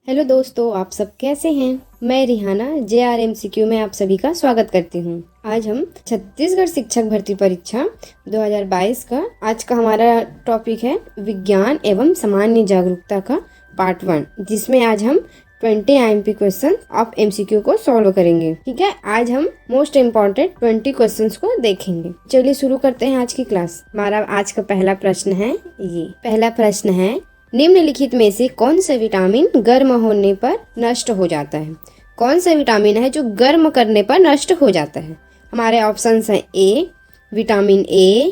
Hello दोस्तों, आप सब कैसे हैं। मैं रिहाना JRMCQ में आप सभी का स्वागत करती हूं। आज हम छत्तीसगढ़ शिक्षक भर्ती परीक्षा 2022 का आज का हमारा टॉपिक है विज्ञान एवं सामान्य जागरूकता का पार्ट 1, जिसमें आज हम 20 IMP क्वेश्चन ऑफ MCQ को सॉल्व करेंगे। ठीक है, आज हम मोस्ट इम्पोर्टेंट 20 क्वेश्चंस को देखेंगे। चलिए शुरू करते हैं आज की क्लास। हमारा आज का पहला प्रश्न है ये। पहला प्रश्न है, निम्नलिखित में से कौन सा विटामिन गर्म होने पर नष्ट हो जाता है। कौन सा विटामिन है जो गर्म करने पर नष्ट हो जाता है। हमारे ऑप्शंस हैं A vitamin A,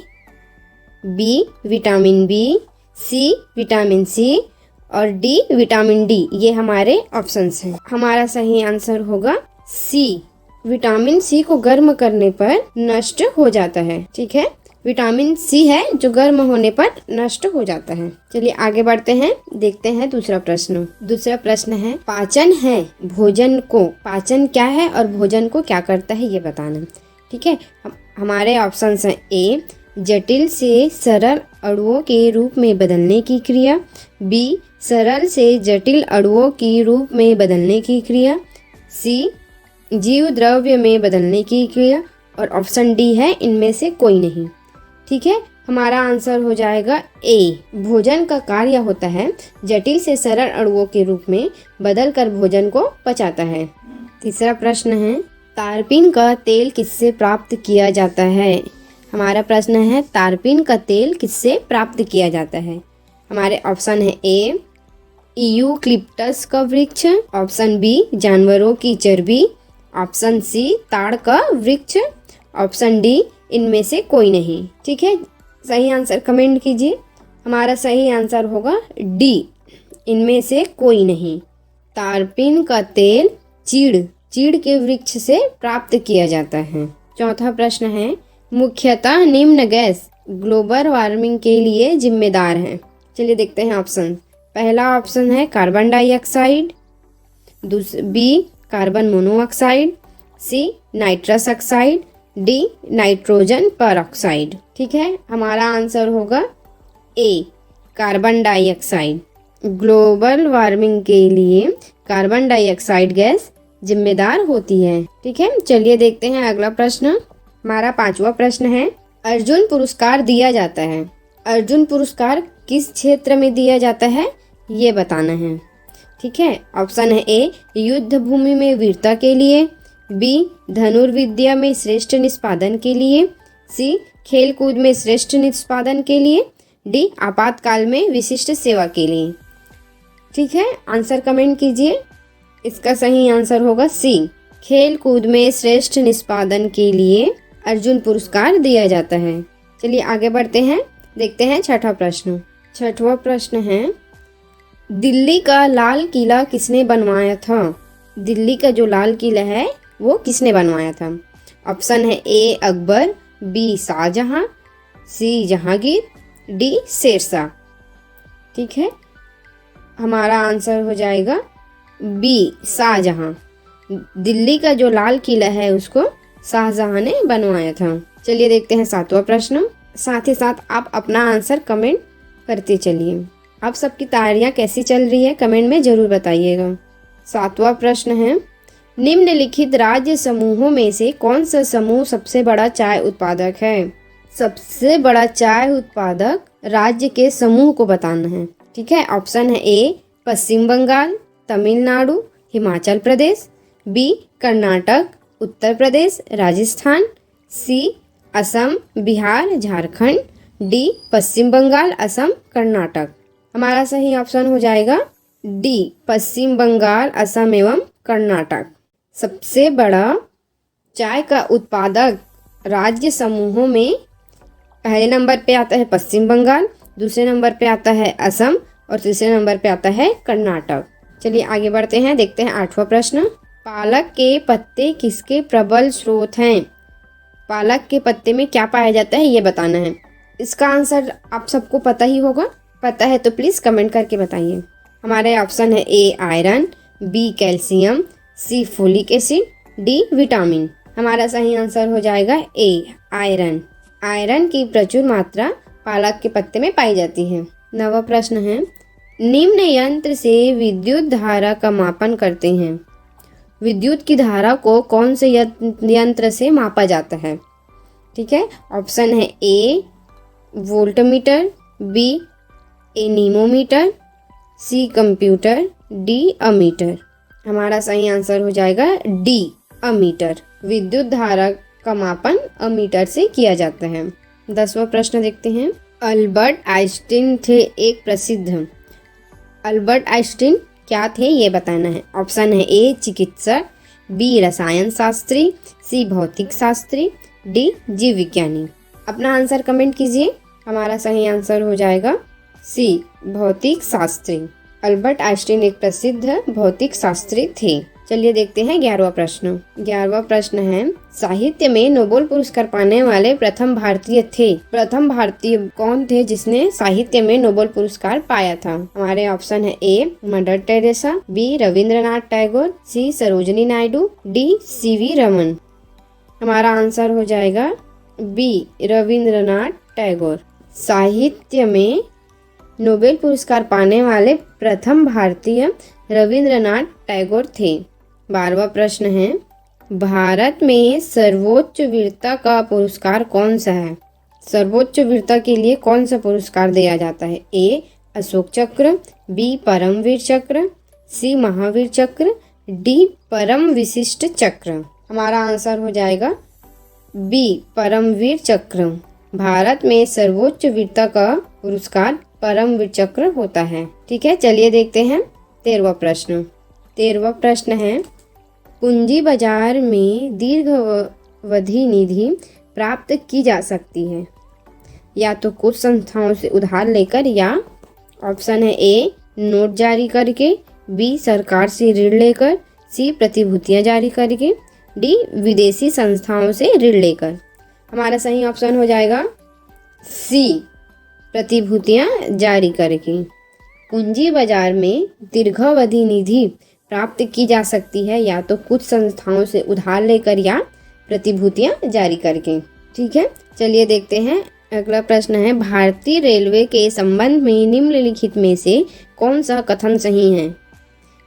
B vitamin B, C vitamin C और डी विटामिन डी। ये हमारे ऑप्शंस हैं। हमारा सही आंसर होगा सी। विटामिन सी को गर्म करने पर नष्ट हो जाता है। ठीक है, विटामिन सी है जो गर्म होने पर नष्ट हो जाता है। चलिए आगे बढ़ते हैं, देखते हैं दूसरा प्रश्न। दूसरा प्रश्न है, पाचन है भोजन को, पाचन क्या है और भोजन को क्या करता है ये बताना। ठीक है, हमारे ऑप्शंस हैं ए जटिल से सरल अणुओं के रूप में बदलने की क्रिया, बी सरल से जटिल अणुओं की रूप में बदलने की क्रिया, सी जीव द्रव्य में बदलने की क्रिया और ऑप्शन डी है इनमें से कोई नहीं। ठीक है, हमारा आंसर हो जाएगा ए। भोजन का कार्य होता है जटिल से सरल अणुओं के रूप में बदलकर भोजन को पचाता है। तीसरा प्रश्न है, तारपीन का तेल किससे प्राप्त किया जाता है। हमारा प्रश्न है, तारपीन का तेल किससे प्राप्त किया जाता है। हमारे ऑप्शन है ए यूक्लिप्टस का वृक्ष, ऑप्शन बी जानवरों की चर्बी, ऑप्शन सी ताड़ का वृक्ष, ऑप्शन डी इनमें से कोई नहीं। ठीक है, सही आंसर कमेंट कीजिए। हमारा सही आंसर होगा डी, इनमें से कोई नहीं। तारपीन का तेल चीड़ के वृक्ष से प्राप्त किया जाता है। चौथा प्रश्न है, मुख्यतः निम्न गैस ग्लोबल वार्मिंग के लिए जिम्मेदार है। चलिए देखते हैं ऑप्शन। पहला ऑप्शन है carbon dioxide, B carbon monoxide, C nitrous oxide, D nitrogen peroxide. ठीक है, हमारा आंसर होगा A carbon dioxide. Global warming के लिए कार्बन डाइऑक्साइड गैस जिम्मेदार होती है। ठीक है, चलिए देखते हैं अगला प्रश्न। हमारा पांचवा प्रश्न है, अर्जुन पुरस्कार दिया जाता है। अर्जुन पुरस्कार किस क्षेत्र में दिया जाता है ये बताना है। ठीक है, ऑप्शन है ए युद्ध भूमि में वीरता के लिए, बी धनुर्विद्या में श्रेष्ठ निष्पादन के लिए, सी खेलकूद में श्रेष्ठ निष्पादन के लिए, डी आपातकाल में विशिष्ट सेवा के लिए। ठीक है, आंसर कमेंट कीजिए। इसका सही आंसर होगा सी खेलकूद में श्रेष्ठ निष्पादन के लिए अर्जुन पुरस्कार दिया जाता है। चलिए आगे बढ़ते हैं, देखते हैं छठा प्रश्न। छठवां प्रश्न है, दिल्ली का लाल किला किसने बनवाया था। दिल्ली का जो लाल किला है वो किसने बनवाया था। ऑप्शन है ए अकबर, बी शाहजहां, सी जहांगीर, डी शेरशाह। ठीक है, हमारा आंसर हो जाएगा बी शाहजहां। दिल्ली का जो लाल किला है उसको शाहजहां ने बनवाया था। चलिए देखते हैं सातवां प्रश्न। साथ ही साथ आप अपना आंसर कमेंट करते चलिए। आप सबकी तैयारियां कैसी चल रही है कमेंट में जरूर बताइएगा। सातवां प्रश्न है, निम्नलिखित राज्य समूहों में से कौन सा समूह सबसे बड़ा चाय उत्पादक है। सबसे बड़ा चाय उत्पादक राज्य के समूह को बताना है। ठीक है, ऑप्शन है ए पश्चिम बंगाल, तमिलनाडु, हिमाचल प्रदेश, बी कर्नाटक, उत्तर प्रदेश, राजस्थान, सी असम, बिहार, झारखंड, डी पश्चिम बंगाल, असम, कर्नाटक। हमारा सही ऑप्शन हो जाएगा डी पश्चिम बंगाल, असम एवं कर्नाटक। सबसे बड़ा चाय का उत्पादक राज्य समूहों में पहले नंबर पे आता है पश्चिम बंगाल, दूसरे नंबर पे आता है असम और तीसरे नंबर पे आता है कर्नाटक। चलिए आगे बढ़ते हैं, देखते हैं आठवां प्रश्न। पालक के पत्ते किसके प्रबल स्रोत हैं। पालक के पत्ते में क्या पाया जाता है ये बताना है। इसका आंसर आप सबको पता ही होगा, पता है तो प्लीज़ कमेंट करके बताइए। हमारे ऑप्शन है ए iron, B calcium, C folic acid, D vitamin. हमारा सही आंसर हो जाएगा ए आयरन। आयरन की प्रचुर मात्रा पालक के पत्ते में पाई जाती है। नवा प्रश्न है, निम्न यंत्र से विद्युत धारा का मापन करते हैं। विद्युत की धारा को कौन से यंत्र से मापा जाता है? ठीक है, ऑप्शन है ए वोल्टमीटर, बी एनीमोमीटर, सी कंप्यूटर, डी अमीटर। हमारा सही आंसर हो जाएगा डी अमीटर। विद्युत धारा का मापन अमीटर से किया जाता है। 10वां प्रश्न देखते हैं। अल्बर्ट आइंस्टीन थे एक प्रसिद्ध। अल्बर्ट आइंस्टीन क्या थे ये बताना है। ऑप्शन है ए चिकित्सक, बी रसायन शास्त्री, सी भौतिक शास्त्री, डी जीव विज्ञानी। अपना आंसर कमेंट कीजिए। हमारा सही आंसर हो जाएगा सी भौतिक शास्त्री। अल्बर्ट आइंस्टीन एक प्रसिद्ध भौतिक शास्त्री थे। चलिए देखते हैं 11वां प्रश्न। 11वां प्रश्न है, साहित्य में नोबेल पुरस्कार पाने वाले प्रथम भारतीय थे। प्रथम भारतीय कौन थे जिसने साहित्य में नोबेल पुरस्कार पाया था? हमारे ऑप्शन है A Mother Teresa, B Rabindranath Tagore, C Sarojini Naidu, D CV Raman. हमारा आंसर हो जाएगा बी रविंद्रनाथ टैगोर। साहित्य में नोबेल पुरस्कार पाने वाले प्रथम भारतीय रविंद्रनाथ टैगोर थे। 12वां प्रश्न है, भारत में सर्वोच्च वीरता का पुरस्कार कौन सा है? सर्वोच्च वीरता के लिए कौन सा पुरस्कार दिया जाता है? ए अशोक चक्र, बी परमवीर चक्र, सी महावीर चक्र, डी परम विशिष्ट चक्र। हमारा आंसर हो जाएगा बी परमवीर चक्र। भारत में सर्वोच्च वीरता का पुरस्कार परमवीर चक्र होता है। ठीक है, चलिए देखते हैं 13वां प्रश्न। 13वां प्रश्न है, पूंजी बाजार में दीर्घावधि निधि प्राप्त की जा सकती है या तो कुछ संस्थाओं से उधार लेकर, या ऑप्शन है ए नोट जारी करके, बी सरकार से ऋण लेकर, सी प्रतिभूतियां जारी करके, डी विदेशी संस्थाओं से ऋण लेकर। हमारा सही ऑप्शन हो जाएगा सी प्रतिभूतियां जारी करके। पूंजी बाजार में दीर्घावधि निधि प्राप्त की जा सकती है या तो कुछ संस्थाओं से उधार लेकर या प्रतिभूतियां जारी करके। ठीक है, चलिए देखते हैं। अगला प्रश्न है, भारतीय रेलवे के संबंध में निम्नलिखित में से कौन सा कथन सही है?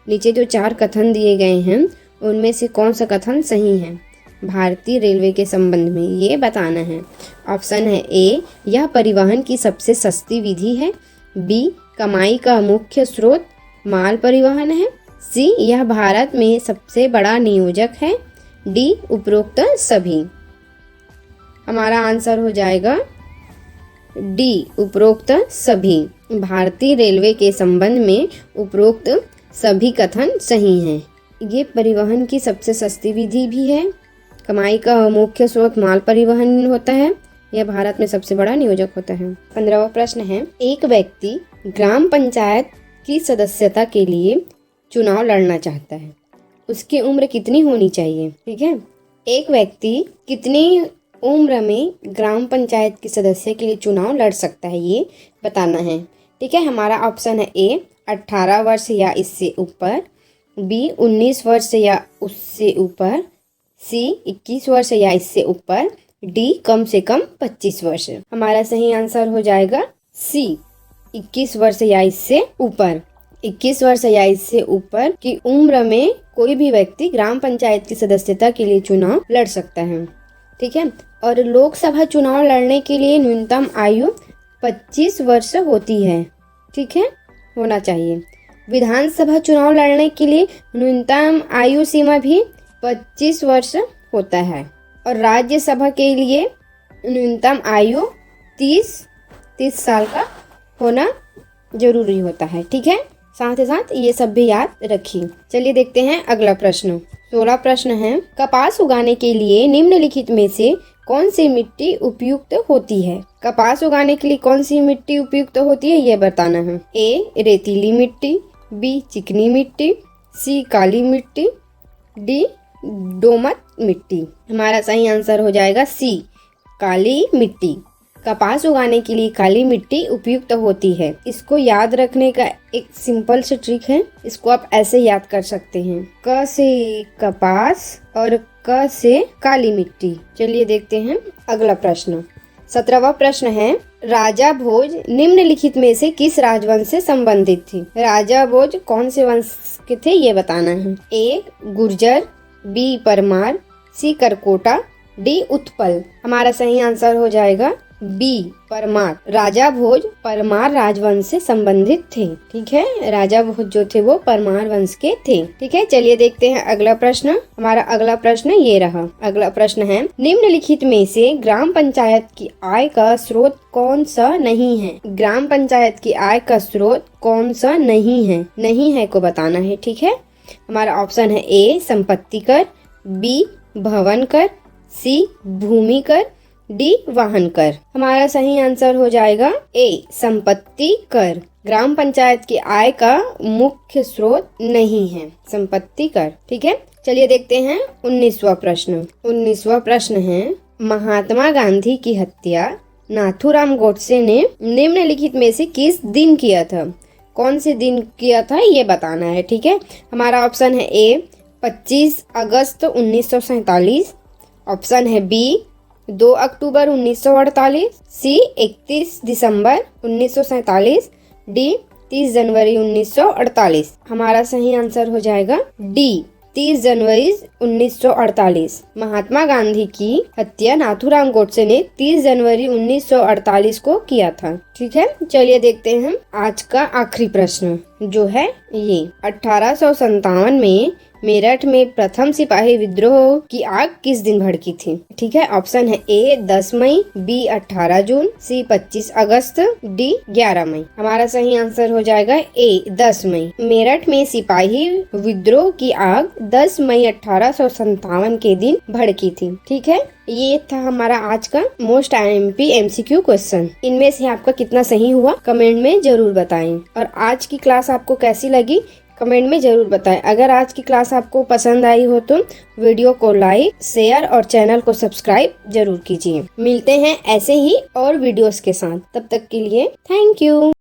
नीचे जो 4 कथन दिए गए हैं उनमें से कौन सा कथन सही है भारतीय रेलवे के संबंध में, ये बताना है। ऑप्शन है ए यह परिवहन की सबसे सस्ती विधि है, बी कमाई का मुख्य स्रोत माल परिवहन है, सी यह भारत में सबसे बड़ा नियोजक है, डी उपरोक्त सभी। हमारा आंसर हो जाएगा डी उपरोक्त सभी। भारतीय रेलवे के संबंध में उपरोक्त सभी कथन सही हैं। ये परिवहन की सबसे सस्ती विधि भी है, कमाई का मुख्य स्रोत माल परिवहन होता है, यह भारत में सबसे बड़ा नियोजक होता है। 15वां प्रश्न है, एक व्यक्ति ग्राम पंचायत की सदस्यता के लिए चुनाव लड़ना चाहता है, उसकी उम्र कितनी होनी चाहिए? ठीक है, एक व्यक्ति कितनी उम्र में ग्राम पंचायत के सदस्य के लिए चुनाव लड़ सकता है ये बताना है। ठीक है, हमारा ऑप्शन है ए 18 वर्ष या इससे ऊपर, बी 19 वर्ष या उससे ऊपर, सी 21 वर्ष या इससे ऊपर, डी कम से कम 25 वर्ष। हमारा सही आंसर हो जाएगा सी 21 वर्ष या इससे ऊपर। 21 वर्ष या इससे ऊपर की उम्र में कोई भी व्यक्ति ग्राम पंचायत की सदस्यता के लिए चुनाव लड़ सकता है। ठीक है, और लोकसभा चुनाव लड़ने के लिए न्यूनतम आयु 25 वर्ष होती है। ठीक है, होना चाहिए। विधानसभा चुनाव लड़ने के लिए न्यूनतम आयु सीमा भी 25 वर्ष होता है, और राज्यसभा के लिए न्यूनतम आयु 30 साल का होना जरूरी होता है। ठीक है, साथ ही साथ ये सब भी याद रखिए। चलिए देखते हैं अगला प्रश्न। 16 प्रश्न है, कपास उगाने के लिए निम्नलिखित में से कौन सी मिट्टी उपयुक्त होती है? कपास उगाने के लिए कौन सी मिट्टी उपयुक्त होती है ये बताना है। ए रेतीली मिट्टी, बी चिकनी मिट्टी, सी काली मिट्टी, डी दोमट मिट्टी। हमारा सही आंसर हो जाएगा सी काली मिट्टी। कपास उगाने के लिए काली मिट्टी उपयुक्त होती है। इसको याद रखने का एक सिंपल सा ट्रिक है, इसको आप ऐसे याद कर सकते हैं, क से कपास और क से काली मिट्टी। चलिए देखते हैं अगला प्रश्न। 17वां प्रश्न है, राजा भोज निम्नलिखित में से किस राजवंश से संबंधित थी? राजा भोज कौन से वंश के थे ये बताना है। ए गुर्जर, बी परमार, सी करकोटा, डी उत्पल। हमारा सही आंसर हो जाएगा बी परमार। राजा भोज परमार राजवंश से संबंधित थे। ठीक है, राजा भोज जो थे वो परमार वंश के थे। ठीक है, चलिए देखते हैं अगला प्रश्न। हमारा अगला प्रश्न ये रहा। अगला प्रश्न है, निम्नलिखित में से ग्राम पंचायत की आय का स्रोत कौन सा नहीं है? ग्राम पंचायत की आय का स्रोत कौन सा नहीं है? नहीं है को बताना है। ठीक है, हमारा ऑप्शन है ए संपत्ति कर, बी भवन कर, सी भूमि कर, डी वाहन कर। हमारा सही आंसर हो जाएगा ए संपत्ति कर। ग्राम पंचायत की आय का मुख्य स्रोत नहीं है संपत्ति कर। ठीक है, चलिए देखते हैं 19वां प्रश्न। 19वां प्रश्न है, महात्मा गांधी की हत्या नाथूराम गोडसे ने निम्नलिखित में से किस दिन किया था? कौन से दिन किया था ये बताना है। ठीक है, हमारा ऑप्शन है ए 25 अगस्त 1947, ऑप्शन है बी 2 अक्टूबर 1948, सी 31 दिसंबर 1947, डी 30 जनवरी 1948। हमारा सही आंसर हो जाएगा डी 30 जनवरी 1948। महात्मा गांधी की हत्या नाथूराम गोडसे ने 30 जनवरी 1948 को किया था। ठीक है, चलिए देखते हैं आज का आखिरी प्रश्न जो है ये। 1857 में मेरठ में प्रथम सिपाही विद्रोह की आग किस दिन भड़की थी? ठीक है, ऑप्शन है ए 10 मई, बी 18 जून, सी 25 अगस्त, डी 11 मई। हमारा सही आंसर हो जाएगा ए 10 मई। मेरठ में सिपाही विद्रोह की आग 10 मई 1857 के दिन भड़की थी। ठीक है, ये था हमारा आज का मोस्ट IMP MCQ क्वेश्चन। इनमें से आपका कितना सही हुआ कमेंट में जरूर बताएं। और आज की क्लास आपको कैसी लगी कमेंट में जरूर बताएं। अगर आज की क्लास आपको पसंद आई हो तो वीडियो को लाइक, शेयर और चैनल को सब्सक्राइब जरूर कीजिए। मिलते हैं ऐसे ही और वीडियोस के साथ, तब तक के लिए थैंक यू।